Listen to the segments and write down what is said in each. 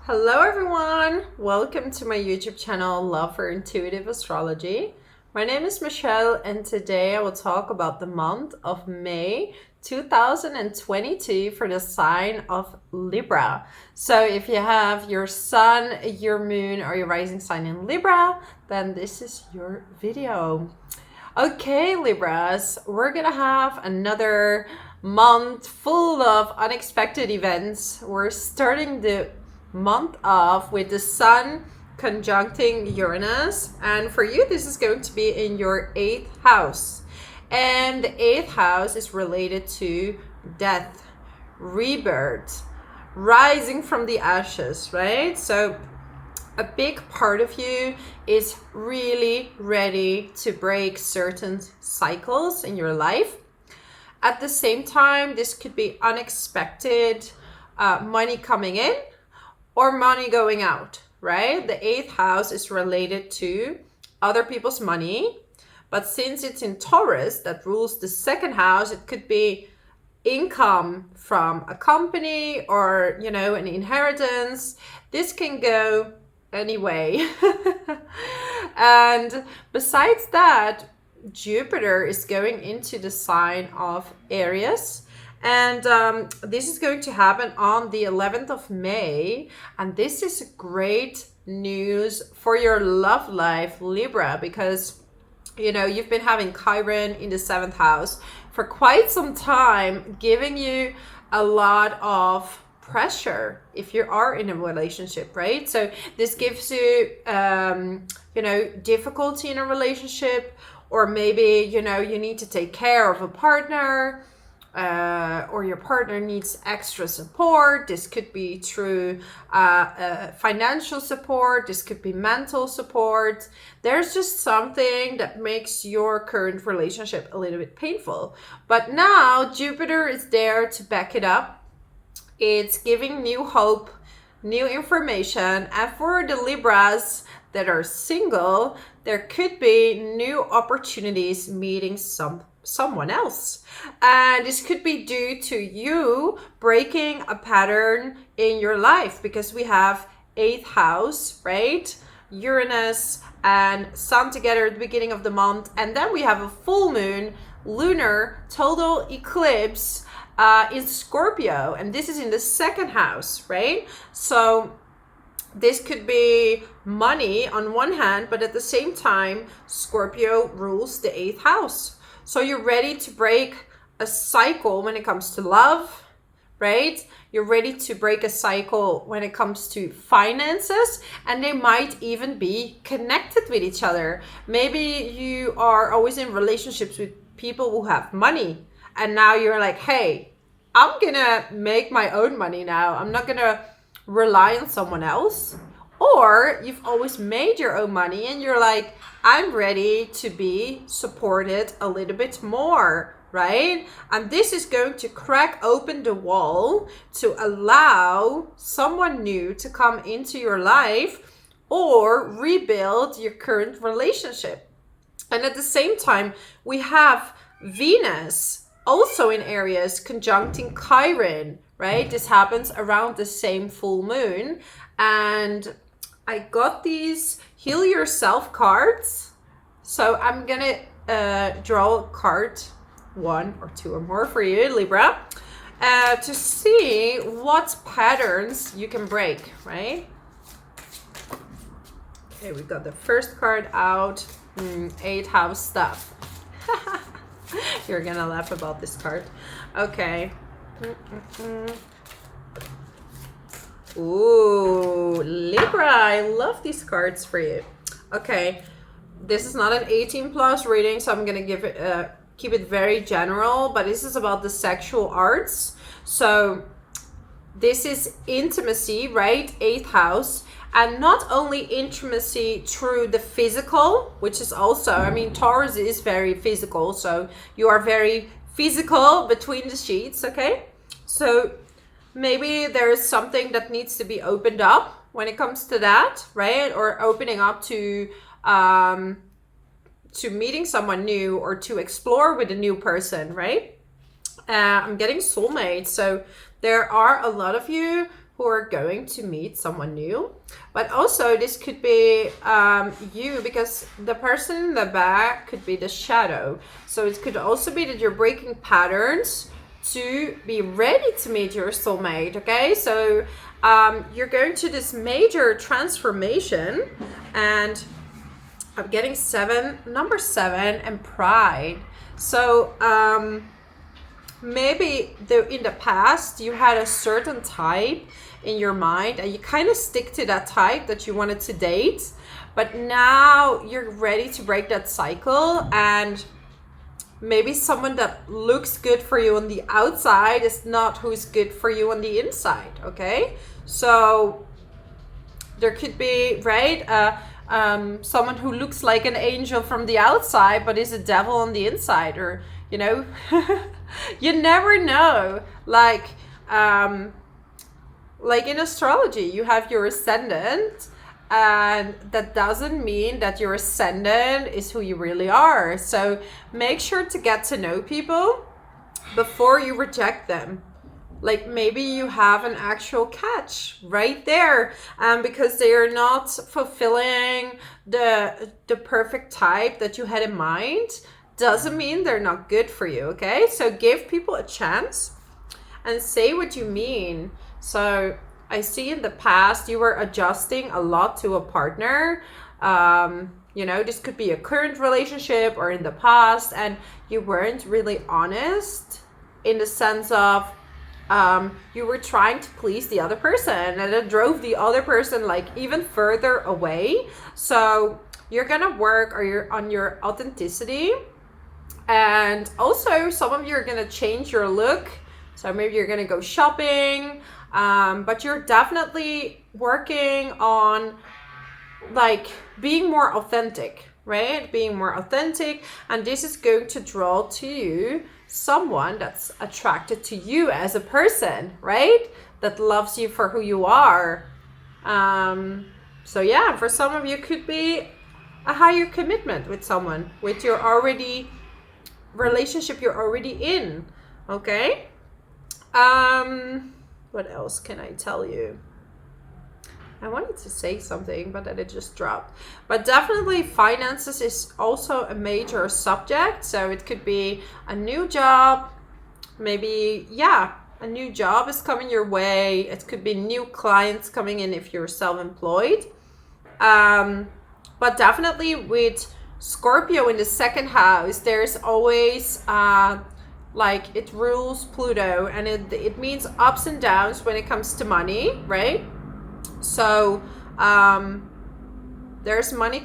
Hello everyone! Welcome to my YouTube channel, Love for Intuitive Astrology. My name is Michelle and today I will talk about the month of May 2022 for the sign of Libra. So if you have your sun, your moon, or your rising sign in Libra, then this is your video. Okay, Libras, we're gonna have another month full of unexpected events. We're starting the month off with the sun conjuncting Uranus, and for you this is going to be in your 8th house, and the 8th house is related to death, rebirth, rising from the ashes, right? So a big part of you is really ready to break certain cycles in your life. At the same time, this could be unexpected money coming in or money going out, right? The 8th house is related to other people's money, but since it's in Taurus that rules the 2nd house, it could be income from a company or, an inheritance. This can go anyway. And besides that, Jupiter is going into the sign of Aries. And this is going to happen on the 11th of May. And this is great news for your love life, Libra, because, you've been having Chiron in the 7th house for quite some time, giving you a lot of pressure if you are in a relationship, right? So this gives you, difficulty in a relationship, or maybe, you need to take care of a partner. Or your partner needs extra support. This could be through financial support. This could be mental support. There's just something that makes your current relationship a little bit painful. But now Jupiter is there to back it up. It's giving new hope, new information. And for the Libras that are single, there could be new opportunities meeting someone else, and this could be due to you breaking a pattern in your life, because we have 8th house, right? Uranus and Sun together at the beginning of the month, and then we have a full moon, lunar total eclipse in Scorpio, and this is in the 2nd house, right? So this could be money on one hand, but at the same time, Scorpio rules the 8th house. So you're ready to break a cycle when it comes to love, right? You're ready to break a cycle when it comes to finances, and they might even be connected with each other. Maybe you are always in relationships with people who have money, and now you're like, hey, I'm gonna make my own money now. I'm not gonna rely on someone else. Or you've always made your own money and you're like, I'm ready to be supported a little bit more, right? And this is going to crack open the wall to allow someone new to come into your life or rebuild your current relationship. And at the same time, we have Venus also in Aries conjuncting Chiron, right? This happens around the same full moon. And I got these Heal Yourself cards. So I'm gonna draw a card, 1 or 2 or more for you, Libra, to see what patterns you can break, right? Okay, we got the first card out, 8th house stuff. You're gonna laugh about this card. Okay. Ooh, Libra, I love these cards for you. Okay, this is not an 18 plus reading, so I'm gonna give it keep it very general, but this is about the sexual arts. So this is intimacy, right? 8th house, and not only intimacy through the physical, which is also, Taurus is very physical, so you are very physical between the sheets, okay? So maybe there is something that needs to be opened up when it comes to that, right? Or opening up to meeting someone new or to explore with a new person, right? I'm getting soulmates. So there are a lot of you who are going to meet someone new. But also this could be you, because the person in the back could be the shadow. So it could also be that you're breaking patterns to be ready to meet your soulmate. Okay, so you're going to this major transformation, and I'm getting number 7 and pride. So maybe in the past you had a certain type in your mind and you kind of stick to that type that you wanted to date, but now you're ready to break that cycle, and maybe someone that looks good for you on the outside is not who's good for you on the inside. Okay, so there could be, right, someone who looks like an angel from the outside but is a devil on the inside, or you know, you never know. Like in astrology, you have your ascendant, and that doesn't mean that your ascendant is who you really are. So make sure to get to know people before you reject them. Like maybe you have an actual catch right there, because they are not fulfilling the perfect type that you had in mind, doesn't mean they're not good for you. Okay, so give people a chance and say what you mean. So I see in the past you were adjusting a lot to a partner. You know, this could be a current relationship or in the past, and you weren't really honest in the sense of you were trying to please the other person, and it drove the other person like even further away. So you're gonna work on your authenticity, and also some of you are gonna change your look. So maybe you're gonna go shopping, but you're definitely working on like being more authentic, right? Being more authentic, and this is going to draw to you someone that's attracted to you as a person, right? That loves you for who you are. So yeah, for some of you could be a higher commitment with someone, with your relationship you're already in. Okay. What else can I tell you? I wanted to say something, but then it just dropped. But definitely finances is also a major subject. So it could be a new job. Maybe, yeah, a new job is coming your way. It could be new clients coming in if you're self-employed. But definitely with Scorpio in the second house, there's always like it rules Pluto, and it means ups and downs when it comes to money, right? So there's money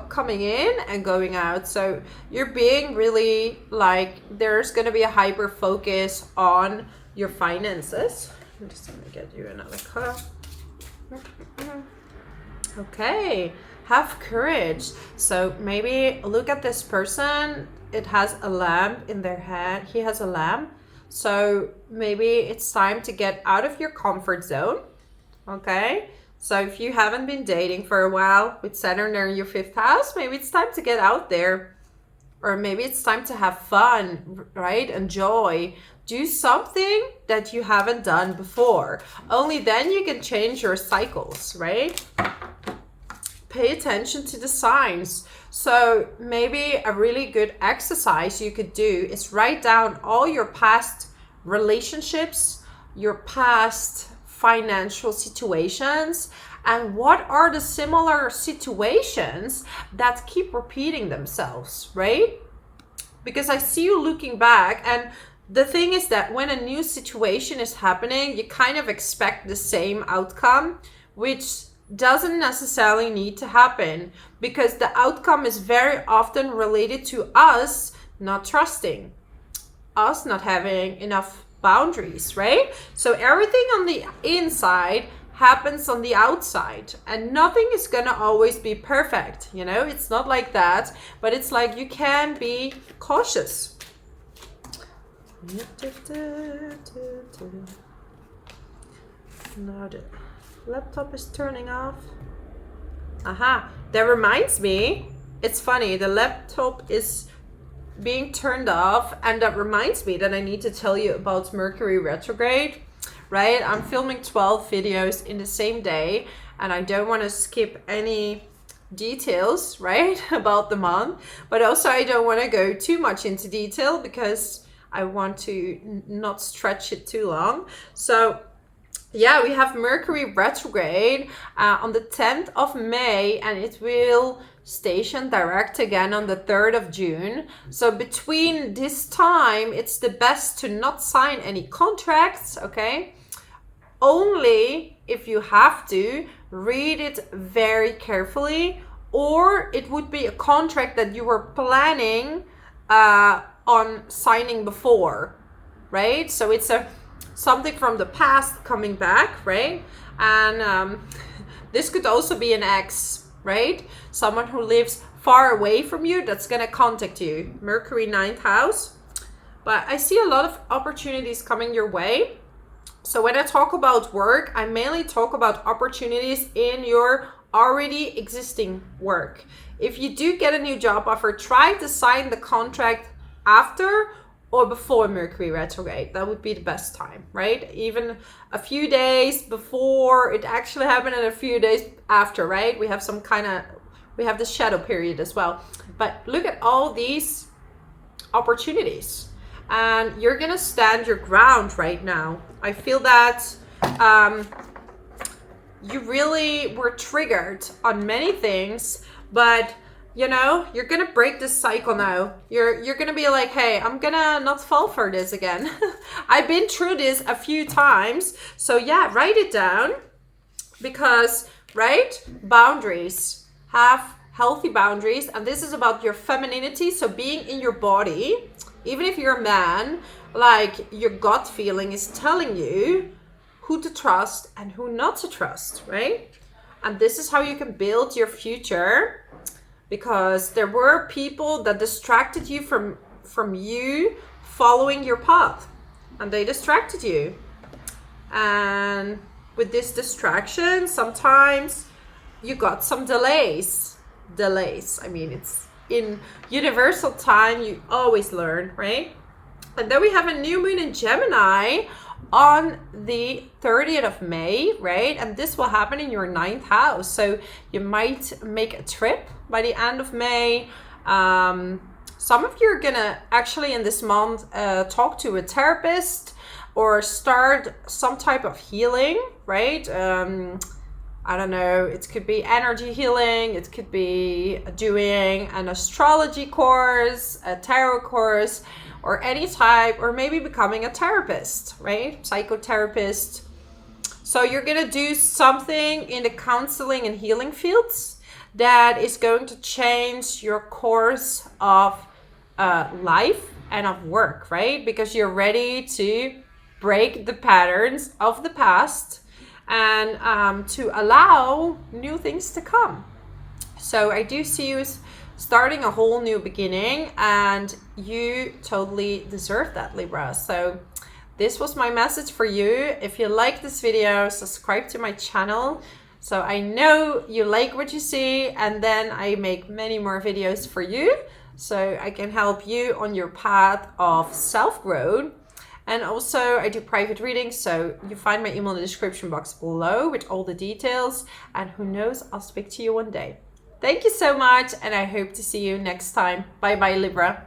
coming in and going out. So you're being really like, there's going to be a hyper focus on your finances. I'm just going to get you another card. Okay, have courage. So maybe look at this person. It has a lamp in their hand. He has a lamp. So maybe it's time to get out of your comfort zone. Okay, so if you haven't been dating for a while with Saturn in your 5th house, maybe it's time to get out there. Or maybe it's time to have fun, right? Enjoy. Do something that you haven't done before. Only then you can change your cycles, right? Pay attention to the signs. So maybe a really good exercise you could do is write down all your past relationships, your past financial situations, and what are the similar situations that keep repeating themselves, right? Because I see you looking back, and the thing is that when a new situation is happening, you kind of expect the same outcome, which doesn't necessarily need to happen, because the outcome is very often related to us not trusting, us not having enough boundaries, right? So everything on the inside happens on the outside, and nothing is gonna always be perfect, you know? It's not like that, but it's like you can be cautious. Now the laptop is turning off. Aha, that reminds me, it's funny, the laptop is being turned off, and that reminds me that I need to tell you about Mercury retrograde. right? I'm filming 12 videos in the same day, and I don't want to skip any details, right, about the month, but also I don't want to go too much into detail because I want to not stretch it too long. So yeah, we have Mercury retrograde on the 10th of May, and it will station direct again on the 3rd of June. So between this time, it's the best to not sign any contracts, okay? Only if you have to, read it very carefully, or it would be a contract that you were planning on signing before, right? So it's something from the past coming back, right? And this could also be an ex, right? Someone who lives far away from you that's gonna contact you. Mercury 9th house. But I see a lot of opportunities coming your way. So when I talk about work, I mainly talk about opportunities in your already existing work. If you do get a new job offer, try to sign the contract after or before Mercury retrograde. That would be the best time, right? Even a few days before it actually happened and a few days after, right? We have we have the shadow period as well. But look at all these opportunities, and you're gonna stand your ground right now. I feel that you really were triggered on many things, but you know, you're gonna break this cycle now. You're gonna be like, hey, I'm gonna not fall for this again. I've been through this a few times. So yeah, write it down, because, right, boundaries. Have healthy boundaries, and this is about your femininity. So being in your body, even if you're a man, like your gut feeling is telling you who to trust and who not to trust, right? And this is how you can build your future. Because there were people that distracted you from you following your path, and they distracted you. And with this distraction, sometimes you got some delays. I mean, it's in universal time, you always learn, right? And then we have a new moon in Gemini on the 30th of May, right? And this will happen in your 9th house. So you might make a trip by the end of May. Some of you are gonna actually in this month talk to a therapist or start some type of healing, right? I don't know, it could be energy healing, it could be doing an astrology course, a tarot course, or any type, or maybe becoming a therapist, right? Psychotherapist. So you're gonna do something in the counseling and healing fields that is going to change your course of life and of work, right? Because you're ready to break the patterns of the past and to allow new things to come. So I do see you starting a whole new beginning, and you totally deserve that, Libra. So this was my message for you. If you like this video, subscribe to my channel so I know you like what you see, and then I make many more videos for you so I can help you on your path of self-growth. And also I do private readings, so you find my email in the description box below with all the details, and who knows, I'll speak to you one day. Thank you so much, and I hope to see you next time. Bye bye, Libra.